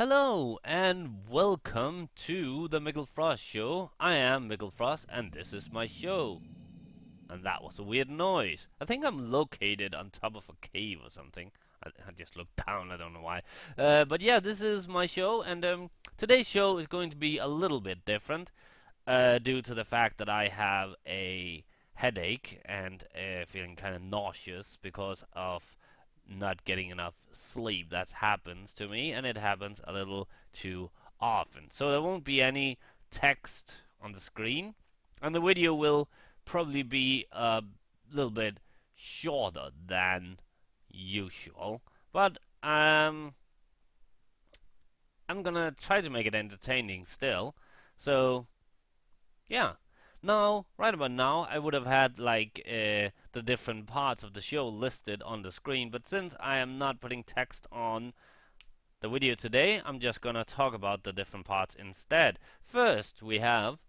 Hello and welcome to the Mikkel Frost Show. I am Mikkel Frost and this is my show. And that was a weird noise. I think I'm located on top of a cave or something. I just looked down, I don't know why. But yeah, this is my show and today's show is going to be a little bit different due to the fact that I have a headache and feeling kind of nauseous because of not getting enough sleep. That happens to me, and it happens a little too often. So there won't be any text on the screen, and the video will probably be a little bit shorter than usual. But I'm gonna try to make it entertaining still. So yeah. Now, right about now, I would have had like the different parts of the show listed on the screen, but since I am not putting text on the video today, I'm just gonna talk about the different parts instead. First, we have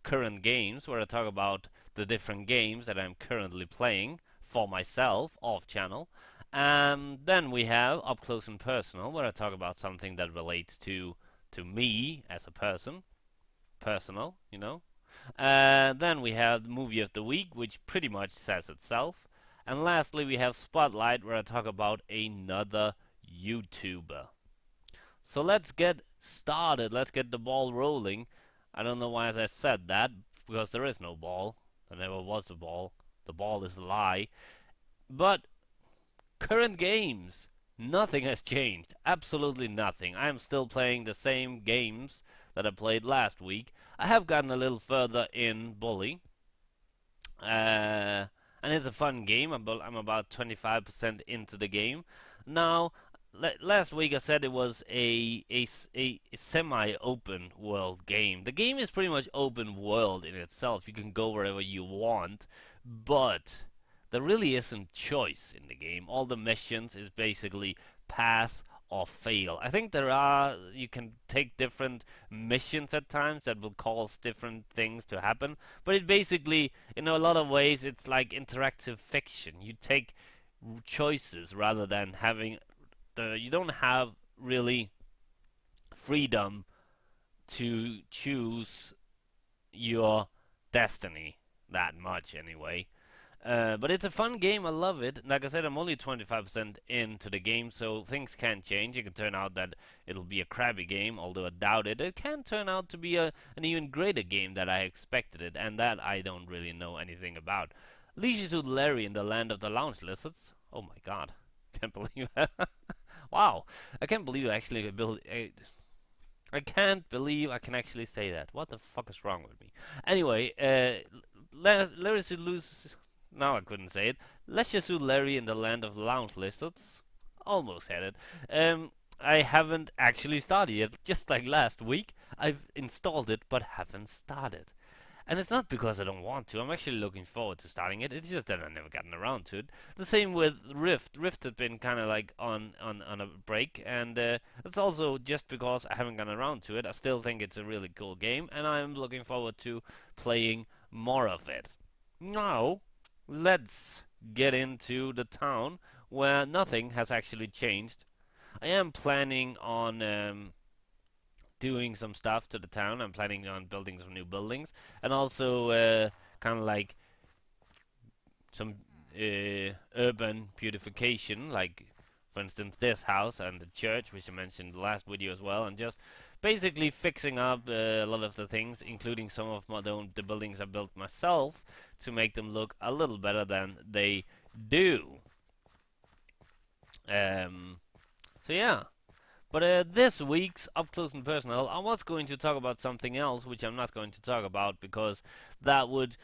current games, where I talk about the different games that I'm currently playing for myself off channel. Then we have up close and personal, where I talk about something that relates to me as a person, personal, you know. Then we have the movie of the week, which pretty much says itself. And lastly, we have Spotlight, where I talk about another YouTuber. So let's get started. Let's get the ball rolling. I don't know why I said that, because there is no ball. There never was a ball. The ball is a lie. But current games. Nothing has changed. Absolutely nothing. I am still playing the same games that I played last week. I have gotten a little further in Bully. And it's a fun game. I'm about 25% into the game. Now, last week I said it was a semi-open world game. The game is pretty much open world in itself. You can go wherever you want, but there really isn't choice in the game. All the missions is basically pass or fail. I think you can take different missions at times that will cause different things to happen, but it basically, in a lot of ways, it's like interactive fiction. You take choices rather than having you don't have really freedom to choose your destiny that much anyway. But it's a fun game. I love it. Like I said, I'm only 25% into the game, so things can change. It can turn out that it'll be a crappy game, although I doubt it. It can turn out to be an even greater game than I expected it, and that I don't really know anything about. Leisure Suit Larry in the Land of the Lounge Lizards. Oh my god. Can't believe that. Wow. I can't believe I actually built. I can't believe I can actually say that. What the fuck is wrong with me? Anyway, Larry loses. Now I couldn't say it. Leisure Suit Larry in the Land of the Lounge Lizards. Almost had it. I haven't actually started yet. Just like last week, I've installed it but haven't started. And it's not because I don't want to. I'm actually looking forward to starting it. It's just that I've never gotten around to it. The same with Rift. Rift has been kind of like on a break, and it's also just because I haven't gotten around to it. I still think it's a really cool game, and I'm looking forward to playing more of it. Now, let's get into the town where nothing has actually changed. I am planning on doing some stuff to the town. I'm planning on building some new buildings and also kind of like some urban beautification, like for instance this house and the church, which I mentioned in the last video as well, and just basically fixing up a lot of the things, including some of the buildings I built myself, to make them look a little better than they do. So yeah. But this week's Up Close and Personal, I was going to talk about something else, which I'm not going to talk about because that would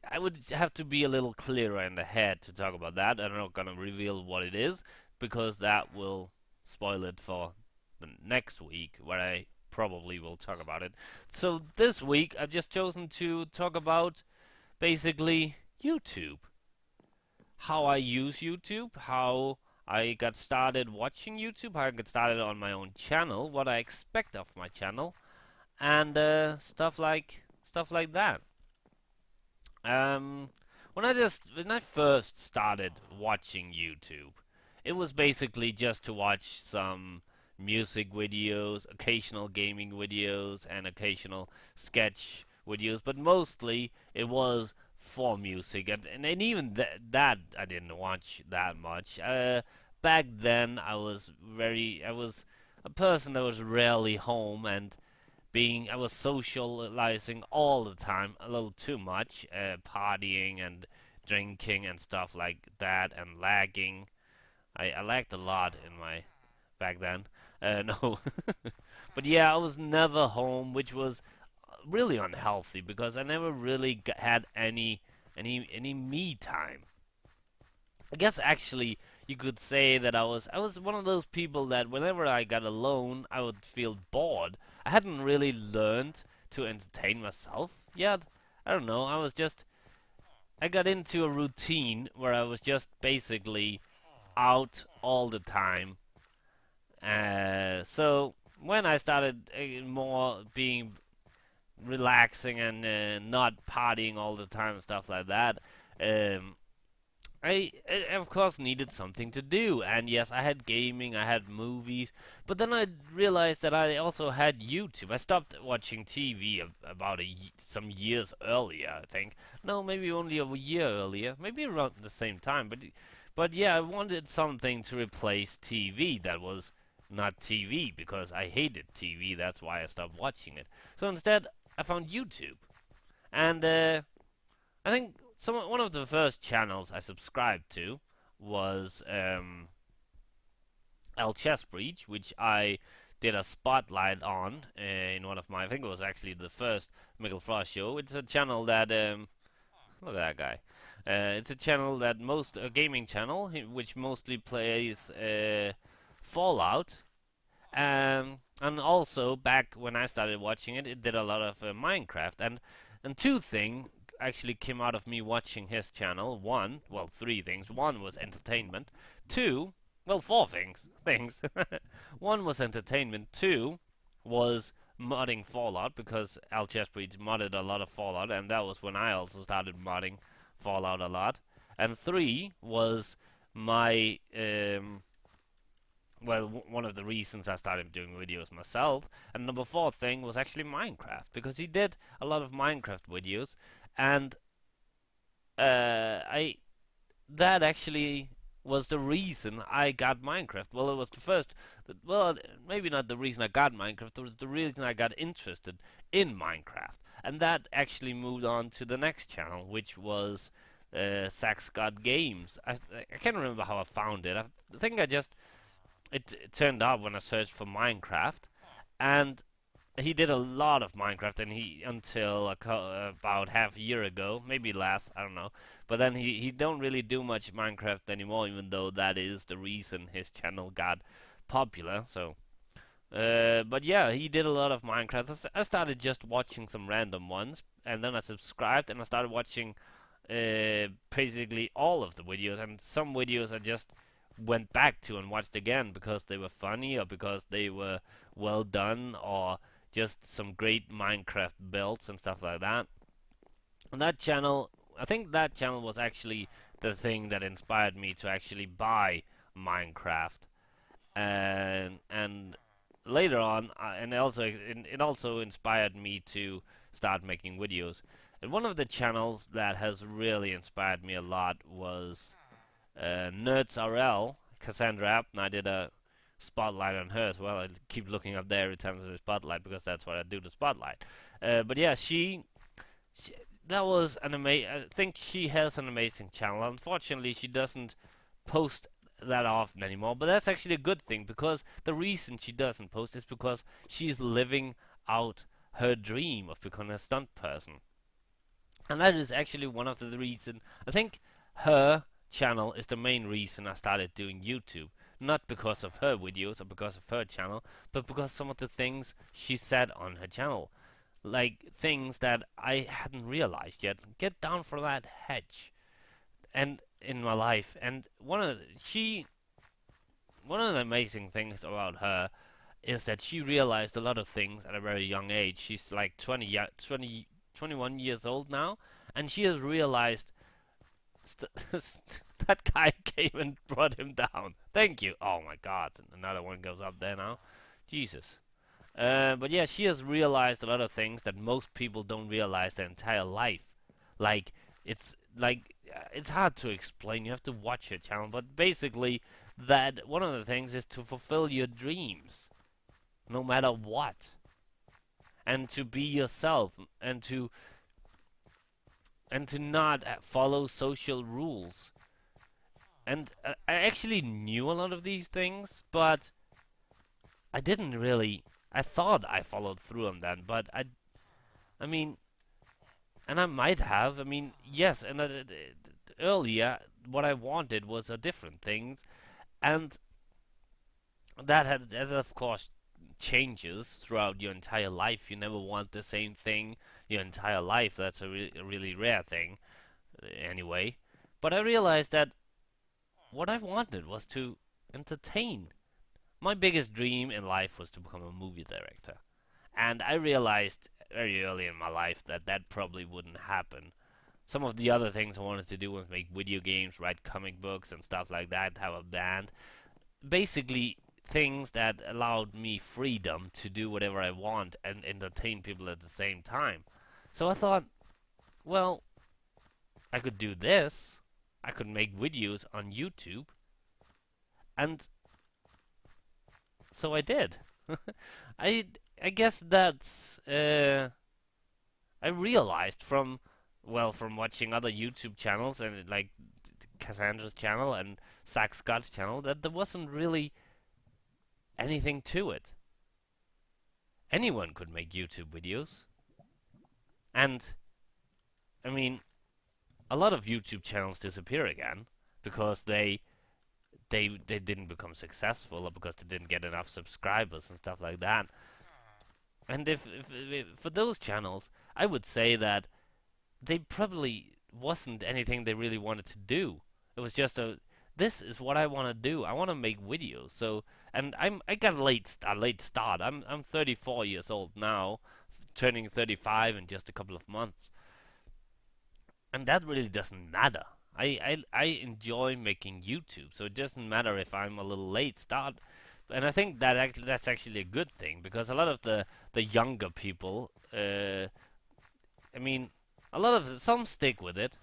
I would have to be a little clearer in the head to talk about that. I'm not gonna reveal what it is because that will spoil it for the next week, where I probably will talk about it. So this week I've just chosen to talk about basically YouTube, how I use YouTube, how I got started watching YouTube, how I got started on my own channel, what I expect of my channel, and stuff like that. Um, when I first started watching YouTube, it was basically just to watch some music videos, occasional gaming videos, and occasional sketch videos, but mostly it was for music, and even that I didn't watch that much. Back then, I was a person that was rarely home, and I was socializing all the time, a little too much, partying and drinking and stuff like that, and lagging. I lagged a lot in my back then. No, but yeah, I was never home, which was really unhealthy because I never really had any me time. I guess actually you could say that I was one of those people that whenever I got alone, I would feel bored. I hadn't really learned to entertain myself yet. I don't know. I got into a routine where I was just basically out all the time. So when I started more being relaxing and not partying all the time and stuff like that, um, I of course needed something to do, and yes, I had gaming, I had movies, but then I realized that I also had YouTube. I stopped watching TV about some years earlier, I think. No, maybe only a year earlier, maybe around the same time. But yeah, I wanted something to replace TV that was not TV because I hated TV. That's why I stopped watching it. So instead, I found YouTube, and I think one of the first channels I subscribed to was El Chess Breach, which I did a spotlight on in one of my. I think it was actually the first Mikkel Frost show. It's a channel that look at that guy. It's a channel that a gaming channel which mostly plays Fallout. And also back when I started watching it, it did a lot of Minecraft, and two things actually came out of me watching his channel. One, well, three things. One was entertainment. Two, well, four things. One was entertainment. Two was modding Fallout because Al Chessbreed modded a lot of Fallout, and that was when I also started modding Fallout a lot. And three was my one of the reasons I started doing videos myself. And number four thing was actually Minecraft, because he did a lot of Minecraft videos, and I that actually was the reason I got Minecraft. Well, it was the first. Well, maybe not the reason I got Minecraft. It was the reason I got interested in Minecraft, and that actually moved on to the next channel, which was Zach Scott Games. I can't remember how I found it. I think it turned up when I searched for Minecraft, and he did a lot of Minecraft, and he until about half a year ago, maybe less, I don't know. But then he don't really do much Minecraft anymore, even though that is the reason his channel got popular. So, but yeah, he did a lot of Minecraft. I started just watching some random ones, and then I subscribed, and I started watching basically all of the videos, and some videos I just went back to and watched again because they were funny or because they were well done or just some great Minecraft builds and stuff like that. And that channel, I think that channel was actually the thing that inspired me to actually buy Minecraft. And later on, and also it also inspired me to start making videos. And one of the channels that has really inspired me a lot was Nerds RL, Cassandra Apt, and I did a spotlight on her as well. I keep looking up there every time there's a spotlight because that's what I do, the spotlight. But yeah, she that was an amazing. I think she has an amazing channel. Unfortunately, she doesn't post that often anymore, but that's actually a good thing because the reason she doesn't post is because she's living out her dream of becoming a stunt person. And that is actually one of the reasons. I think her channel is the main reason I started doing YouTube. Not because of her videos or because of her channel, but because some of the things she said on her channel. Like things that I hadn't realized yet. Get down from that hedge. And in my life. And one of the amazing things about her is that she realized a lot of things at a very young age. She's like 21 years old now, and she has realized That guy came and brought him down. Thank you. Oh my God, another one goes up there now. Jesus. But yeah, she has realized a lot of things that most people don't realize their entire life. Like it's hard to explain. You have to watch her channel. But basically, that one of the things is to fulfill your dreams, no matter what, and to be yourself, and to not follow social rules. And I actually knew a lot of these things, but I didn't really. I thought I followed through on that, but I mean, and I might have. I mean, yes, and earlier what I wanted was a different thing, and that of course changes throughout your entire life. You never want the same thing your entire life. That's a really rare thing, anyway. But I realized that what I wanted was to entertain. My biggest dream in life was to become a movie director. And I realized very early in my life that that probably wouldn't happen. Some of the other things I wanted to do was make video games, write comic books, and stuff like that, have a band. Basically, things that allowed me freedom to do whatever I want and entertain people at the same time. So I thought, well, I could do this. I could make videos on YouTube. And so I did. I I guess that's I realized from watching other YouTube channels and like Cassandra's channel and Zach Scott's channel that there wasn't really anything to it. Anyone could make YouTube videos, and I mean, a lot of YouTube channels disappear again because they didn't become successful or because they didn't get enough subscribers and stuff like that. And if for those channels, I would say that they probably wasn't anything they really wanted to do. It was just this is what I want to do. I want to make videos. So and I got a late start. I'm 34 years old now, turning 35 in just a couple of months, and that really doesn't matter. I enjoy making YouTube, so it doesn't matter if I'm a little late start. And I think that's actually a good thing because a lot of the younger people, I mean, a lot of some stick with it,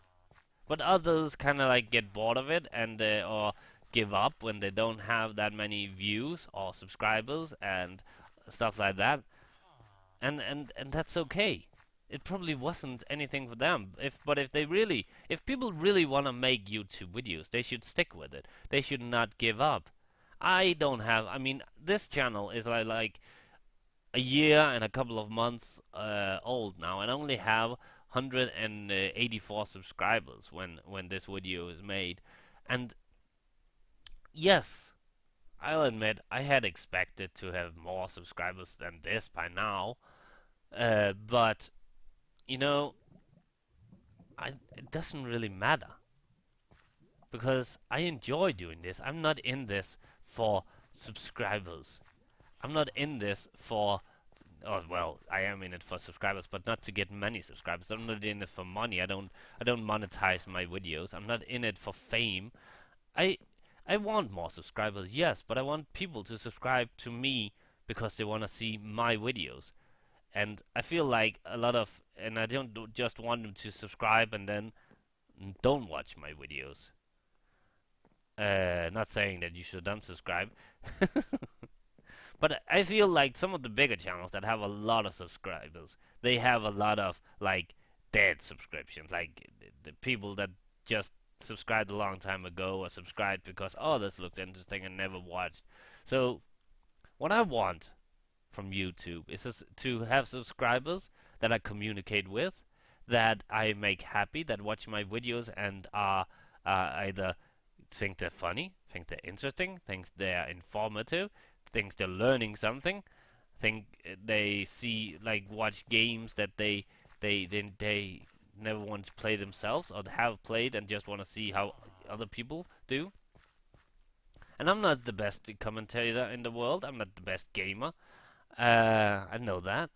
but others kind of like get bored of it and or give up when they don't have that many views or subscribers and stuff like that. And that's okay. It probably wasn't anything for them. If people really want to make YouTube videos, they should stick with it. They should not give up. I don't have. I mean, this channel is like a year and a couple of months old now, and I only have 184 subscribers when this video is made. And yes, I'll admit I had expected to have more subscribers than this by now, but you know, it doesn't really matter because I enjoy doing this. I'm not in this for subscribers. I'm not in this for. Oh well, I am in it for subscribers, but not to get many subscribers. I'm not in it for money. I don't monetize my videos. I'm not in it for fame. I I want more subscribers, yes, but I want people to subscribe to me because they want to see my videos. And I feel like and I don't just want them to subscribe and then don't watch my videos. Not saying that you should unsubscribe, but I feel like some of the bigger channels that have a lot of subscribers, they have a lot of like dead subscriptions, like the people that just subscribed a long time ago or subscribed because oh this looks interesting and never watched. So what I want from YouTube is just to have subscribers that I communicate with, that I make happy, that watch my videos and are either think they're funny, think they're interesting, think they're informative, think they're learning something, think they see like watch games that they never want to play themselves or have played and just want to see how other people do. And I'm not the best commentator in the world. I'm not the best gamer. I know that.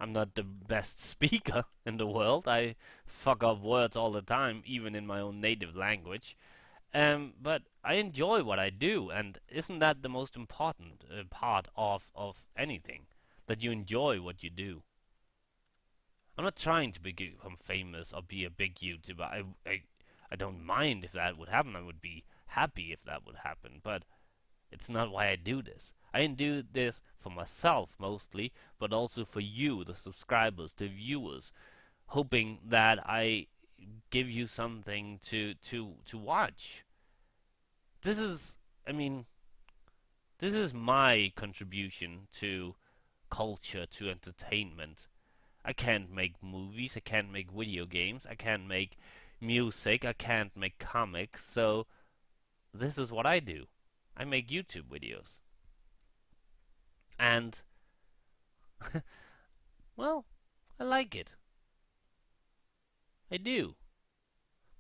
I'm not the best speaker in the world. I fuck up words all the time, even in my own native language. But I enjoy what I do, and isn't that the most important part of anything? That you enjoy what you do. I'm not trying to become famous or be a big YouTuber. I don't mind if that would happen. I would be happy if that would happen, but it's not why I do this. I do this for myself mostly, but also for you, the subscribers, the viewers, hoping that I give you something to watch. This is, I mean, this is my contribution to culture, to entertainment. I can't make movies, I can't make video games, I can't make music, I can't make comics, so this is what I do. I make YouTube videos. And, well, I like it. I do.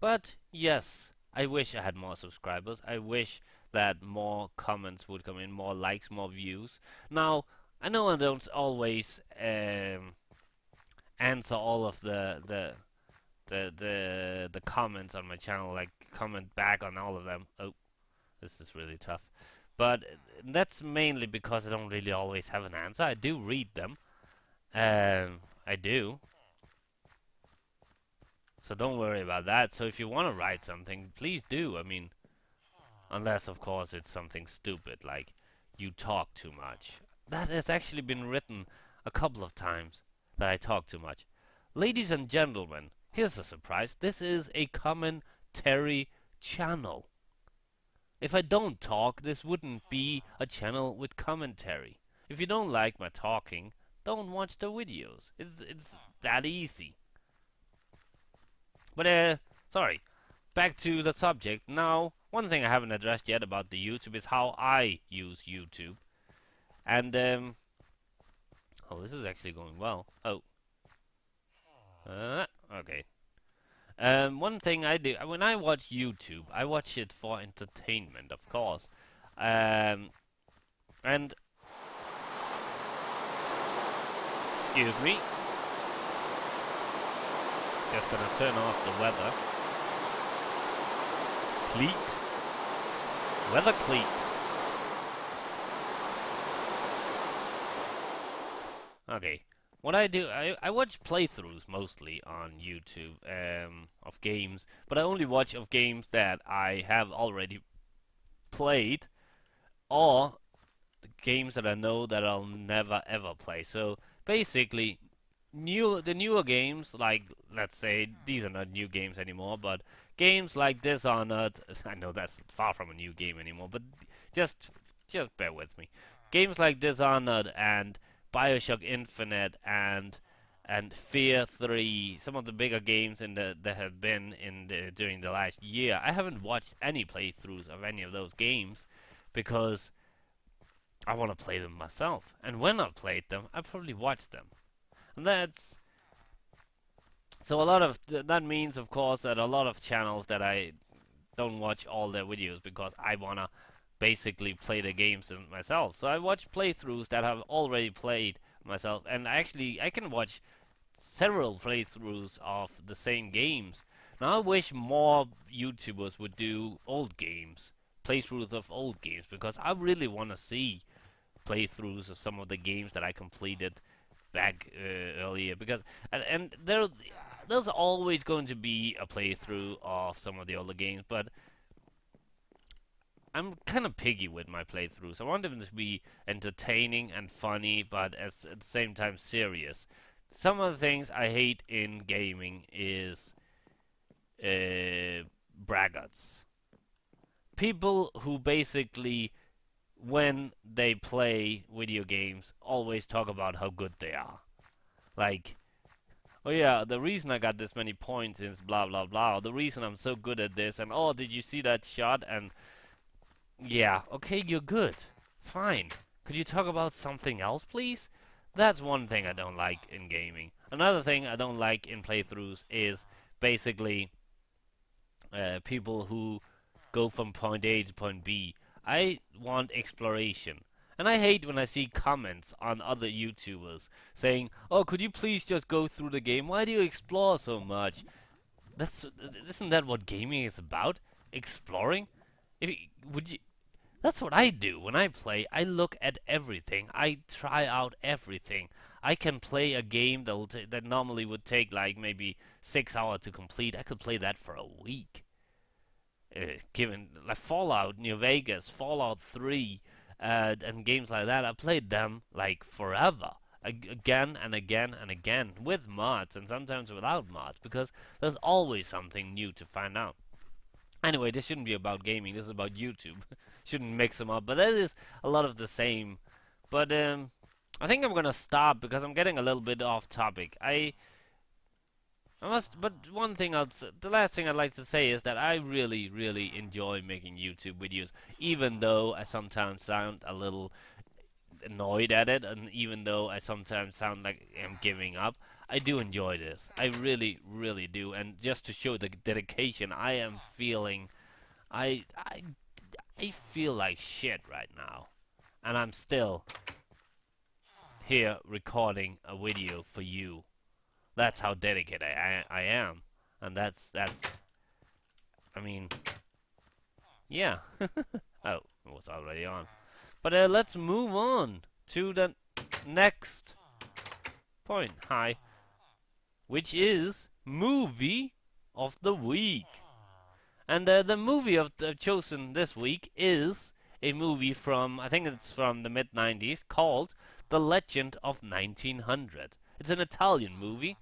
But, yes, I wish I had more subscribers. I wish that more comments would come in, more likes, more views. Now, I know I don't always answer all of the comments on my channel, like comment back on all of them. Oh, this is really tough. But that's mainly because I don't really always have an answer. I do read them. I do. So don't worry about that. So if you want to write something, please do. I mean, unless of course it's something stupid like you talk too much. That has actually been written a couple of times that I talk too much. Ladies and gentlemen, here's a surprise. This is a commentary channel. If I don't talk, this wouldn't be a channel with commentary. If you don't like my talking, don't watch the videos. It's that easy. But sorry. Back to the subject. Now, one thing I haven't addressed yet about the YouTube is how I use YouTube. And oh, this is actually going well. Oh. Okay. One thing I do when I watch YouTube, I watch it for entertainment, of course. And excuse me, just gonna turn off the weather. Weather cleat. Okay. What I do, I watch playthroughs mostly on YouTube of games, but I only watch of games that I have already played or games that I know that I'll never ever play. So basically, the newer games, like let's say these are not new games anymore, but games like Dishonored, I know that's far from a new game anymore, but just just bear with me. Games like Dishonored and BioShock Infinite and Fear 3, some of the bigger games in the that have been in during the last year. I haven't watched any playthroughs of any of those games because I want to play them myself. And when I've played them, I probably watched them. And that's so a lot of that means, of course, that a lot of channels that I don't watch all their videos because I wanna basically play the games myself. So I watch playthroughs that I've already played myself, and actually I can watch several playthroughs of the same games. Now I wish more YouTubers would do old games, playthroughs of old games, because I really want to see playthroughs of some of the games that I completed back earlier. Because and there's always going to be a playthrough of some of the older games, but I'm kind of piggy with my playthroughs. I want them to be entertaining and funny, but at the same time serious. Some of the things I hate in gaming is braggarts. People who basically, when they play video games, always talk about how good they are. Like, oh yeah, the reason I got this many points is blah blah blah. The reason I'm so good at this, and oh, did you see that shot? And yeah, okay, you're good. Fine. Could you talk about something else, please? That's one thing I don't like in gaming. Another thing I don't like in playthroughs is basically people who go from point A to point B. I want exploration. And I hate when I see comments on other YouTubers saying, "Oh, could you please just go through the game? Why do you explore so much?" That's isn't that what gaming is about? Exploring? If you, would you? That's what I do when I play. I look at everything. I try out everything. I can play a game that normally would take like maybe 6 hours to complete. I could play that for a week. Given like Fallout New Vegas, Fallout 3, and games like that, I played them like forever, again and again and again, with mods and sometimes without mods, because there's always something new to find out. Anyway, this shouldn't be about gaming. This is about YouTube. Shouldn't mix them up, but that is a lot of the same. But I think I'm gonna stop because I'm getting a little bit off topic. I must, but one thing the last thing I'd like to say is that I really, really enjoy making YouTube videos, even though I sometimes sound a little annoyed at it, and even though I sometimes sound like I'm giving up. I do enjoy this. I really, really do. And just to show the dedication I am feeling, I feel like shit right now, and I'm still here recording a video for you. That's how dedicated I am, and that's. I mean, yeah. Oh, it was already on. But let's move on to the next point. Hi, which is movie of the week. And the movie chosen this week is a movie from, I think it's from the mid 90s, called The Legend of 1900. It's an Italian movie,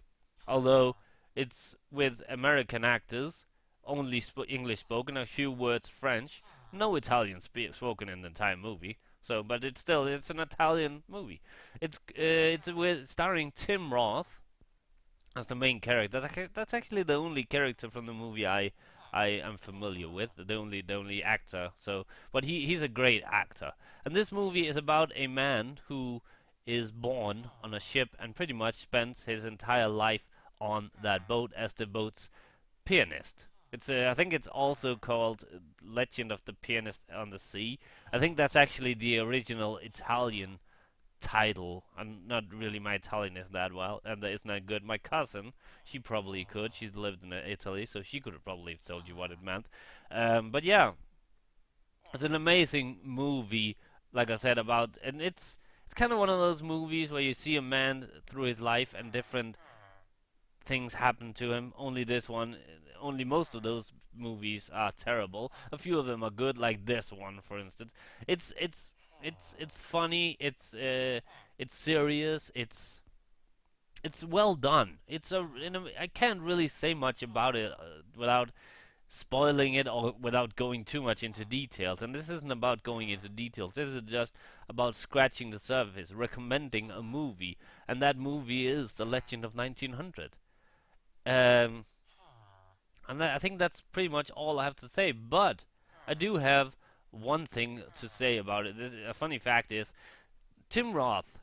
although it's with American actors, only English spoken, a few words French, no Italian spoken in the entire movie. So, but it's an Italian movie. It's with starring Tim Roth as the main character. That's actually the only character from the movie I am familiar with. The only actor. So, but he's a great actor. And this movie is about a man who is born on a ship and pretty much spends his entire life on that boat as the boat's pianist. I think it's also called Legend of the Pianist on the Sea. I think that's actually the original Italian title. I'm not really, my Italian is that well, and it's not good. My cousin, she probably could. She's lived in Italy, so she could have probably told you what it meant. But yeah, it's an amazing movie. Like I said about, and it's kind of one of those movies where you see a man through his life and different things happen to him. Only most of those movies are terrible. A few of them are good, like this one, for instance. It's it's it's funny. It's serious. It's well done. I can't really say much about it without spoiling it or without going too much into details. And this isn't about going into details. This is just about scratching the surface, recommending a movie, and that movie is The Legend of 1900. Um, and I think that's pretty much all I have to say. But I do have one thing to say about it. A funny fact is Tim Roth,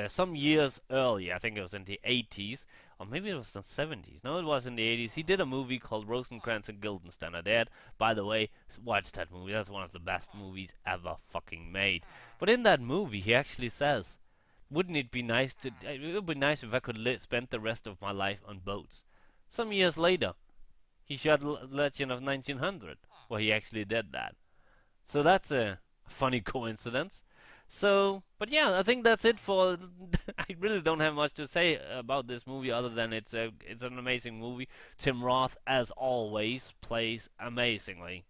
some years earlier, I think it was in the 80s, or maybe it was the 70s. No, it was in the 80s. He did a movie called Rosencrantz and Guildenstern. I did, by the way, watch that movie. That's one of the best movies ever fucking made. But in that movie, he actually says, "Wouldn't it be nice to? It would be nice if I could spend the rest of my life on boats." Some years later, he shot Legend of 1900, where he actually did that. So that's a funny coincidence. So, but yeah, I think that's it for. I really don't have much to say about this movie other than it's an amazing movie. Tim Roth, as always, plays amazingly.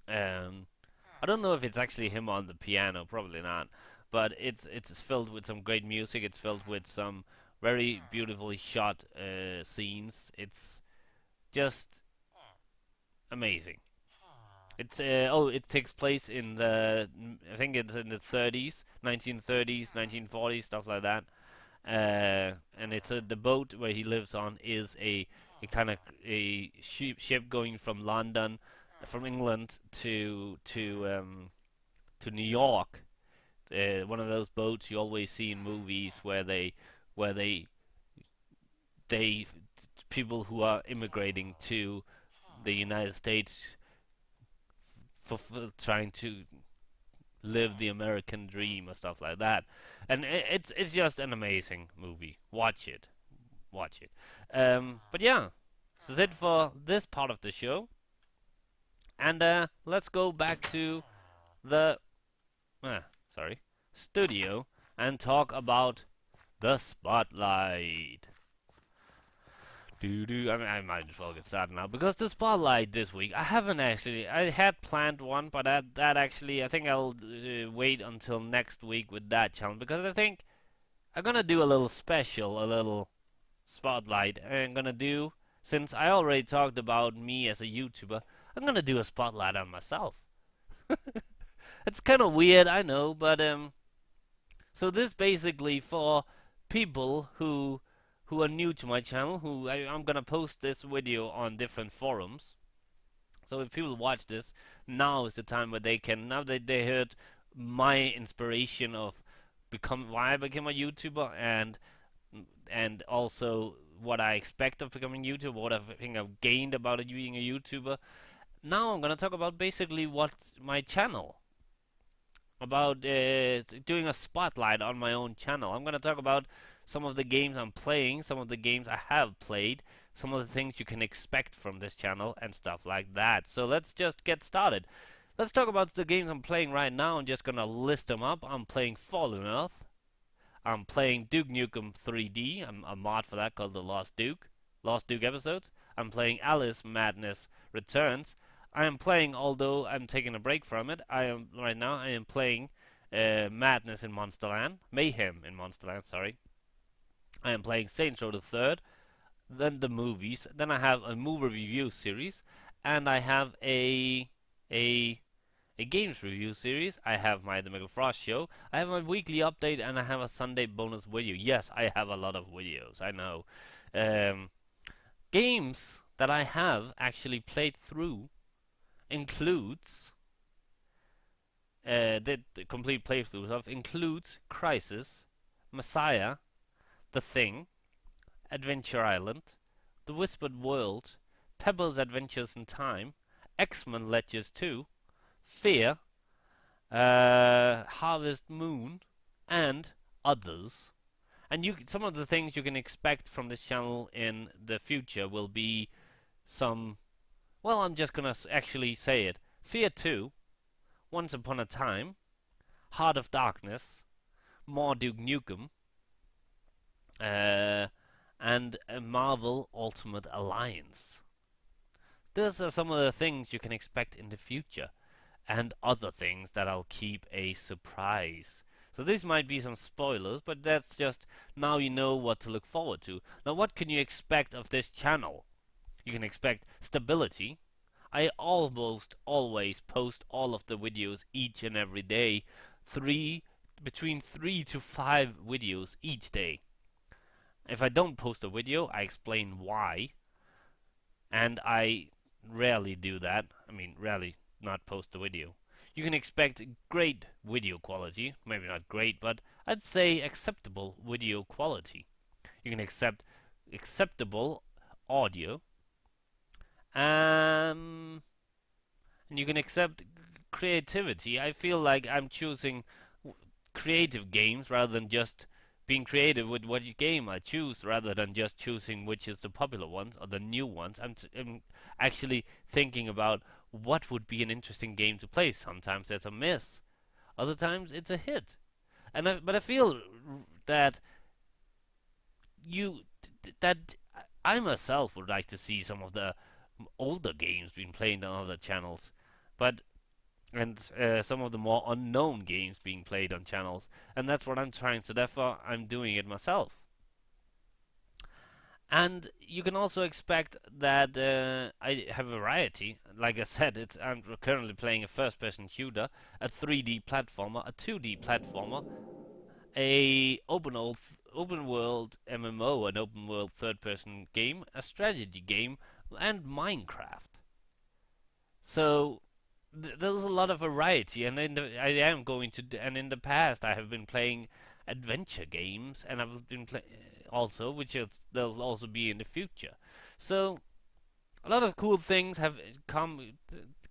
Um, I don't know if it's actually him on the piano, probably not, but it's filled with some great music. It's filled with some very beautifully shot scenes. It's just amazing. It takes place in I think it's in the 30s, 1930s, 1940s, stuff like that. And it's the boat where he lives on is a kind of a ship going from London, from England to New York. One of those boats you always see in movies where they people who are immigrating to the United States for trying to live the American dream or stuff like that. And it's just an amazing movie. Watch it, watch it. But yeah, this is it for this part of the show. And let's go back to the uh, sorry studio and talk about the spotlight. I mean, I might as well get started now because the spotlight this week. I haven't actually. I had planned one, but that actually, I think I'll wait until next week with that challenge because I think I'm gonna do a little special, a little spotlight. I'm gonna do, since I already talked about me as a YouTuber, I'm gonna do a spotlight on myself. It's kind of weird, I know, but so this basically for people who are new to my channel, I'm gonna post this video on different forums. So if people watch this, now is the time where they can, now that they heard my inspiration of become why I became a YouTuber and also what I expect of becoming a YouTuber, what I think I've gained about being a YouTuber. Now I'm gonna talk about basically what my channel, about doing a spotlight on my own channel. I'm gonna talk about some of the games I'm playing, some of the games I have played, some of the things you can expect from this channel, and stuff like that. So let's just get started. Let's talk about the games I'm playing right now. I'm just gonna list them up. I'm playing Fallen Earth. I'm playing Duke Nukem 3D. I'm a mod for that called the Lost Duke episodes. I'm playing Alice Madness Returns. I am playing, although I'm taking a break from it. I am playing Madness in Monsterland, Mayhem in Monsterland. Sorry. I am playing Saints Row the Third. Then the movies. Then I have a movie review series, and I have a a games review series. I have my The Mikkel Frost Show. I have my weekly update, and I have a Sunday bonus video. Yes, I have a lot of videos. I know. Um, Games that I have actually played through includes the complete playthroughs of includes Crisis, Messiah, The Thing, Adventure Island, The Whispered World, Pebbles Adventures in Time, X-Men Legends 2, Fear, Harvest Moon, and others. And some of the things you can expect from this channel in the future will be some. Well, I'm just gonna actually say it. Fear 2, Once Upon a Time, Heart of Darkness, more Duke Nukem, uh, and a Marvel Ultimate Alliance. Those are some of the things you can expect in the future, and other things that I'll keep a surprise. So this might be some spoilers, but that's just now you know what to look forward to. Now, what can you expect of this channel? You can expect stability. I almost always post all of the videos each and every day. Between 3 to 5 videos each day. If I don't post a video, I explain why. And I rarely do that. I mean, rarely not post a video. You can expect great video quality. Maybe not great, but I'd say acceptable video quality. You can accept acceptable audio. And you can accept creativity. I feel like I'm choosing creative games rather than just being creative with what game I choose, rather than just choosing which is the popular ones or the new ones. I'm actually thinking about what would be an interesting game to play. Sometimes it's a miss, other times it's a hit. But I feel that you that I myself would like to see some of the older games being played on other channels, but and some of the more unknown games being played on channels, and that's what I'm trying. So therefore, I'm doing it myself. And you can also expect that I have variety. Like I said, I'm currently playing a first-person shooter, a 3D platformer, a 2D platformer, a open world MMO, an open world third-person game, a strategy game, and Minecraft. So there's a lot of variety, and I am going to, and in the past I have been playing adventure games, and I've been also, which there'll also be in the future. So a lot of cool things have come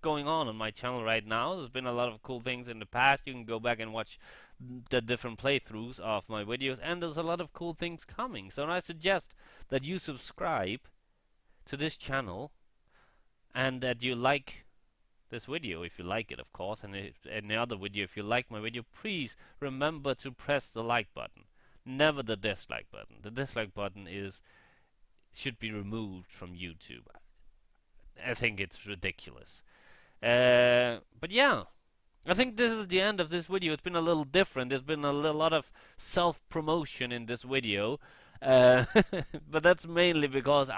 going on my channel right now. There's been a lot of cool things in the past. You can go back and watch the different playthroughs of my videos, and there's a lot of cool things coming. So I suggest that you subscribe to this channel and that you like this video if you like it, of course, and if any other video, if you like my video, please remember to press the like button. Never the dislike button. The dislike button is should be removed from YouTube. I think it's ridiculous. But yeah, I think this is the end of this video. It's been a little different. There's been a lot of self-promotion in this video. Uh, but that's mainly because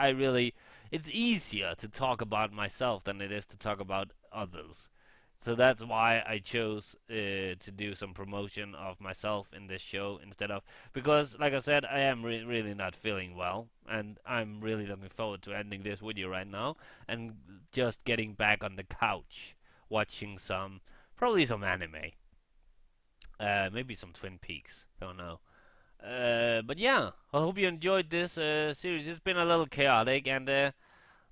it's easier to talk about myself than it is to talk about others. So that's why I chose to do some promotion of myself in this show instead of, because like I said, I am really not feeling well, and I'm really looking forward to ending this video right now and just getting back on the couch watching probably some anime, maybe some Twin Peaks, don't know. But yeah, I hope you enjoyed this series. It's been a little chaotic, and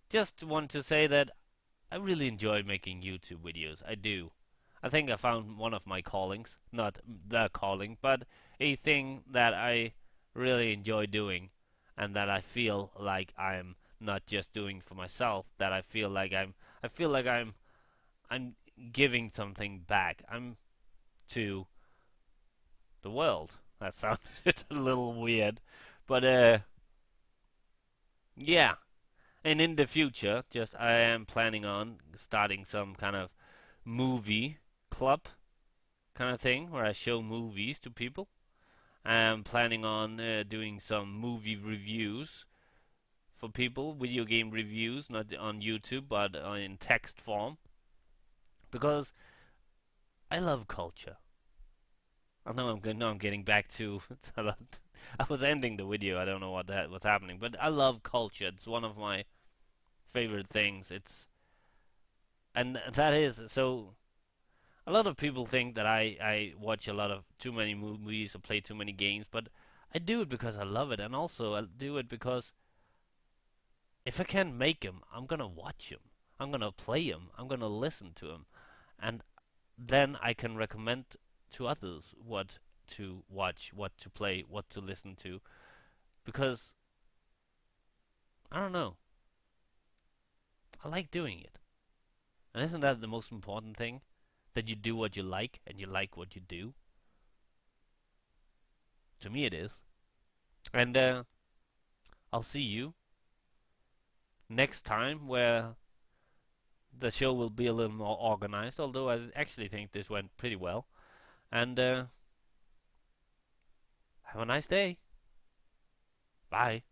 just want to say that I really enjoy making YouTube videos. I do. I think I found one of my callings, not the calling, but a thing that I really enjoy doing, and that I feel like I'm not just doing for myself. That I feel like I'm giving something back. I'm to the world. That sounded a little weird, but yeah. And in the future, just I am planning on starting some kind of movie club kind of thing where I show movies to people. I'm planning on doing some movie reviews for people, video game reviews, not on YouTube but in text form, because I love culture. I know I'm getting back to I was ending the video. I don't know what that was happening, but I love culture. It's one of my favorite things. And that is so. A lot of people think that I watch a lot of too many movies or play too many games, but I do it because I love it, and also I do it because if I can't make them, I'm gonna watch them. I'm gonna play them. I'm gonna listen to them, and then I can recommend to others what to watch, what to play, what to listen to, because I don't know. I like doing it. And isn't that the most important thing? That you do what you like and you like what you do? To me, it is. And I'll see you next time where the show will be a little more organized, although I actually think this went pretty well. And have a nice day. Bye.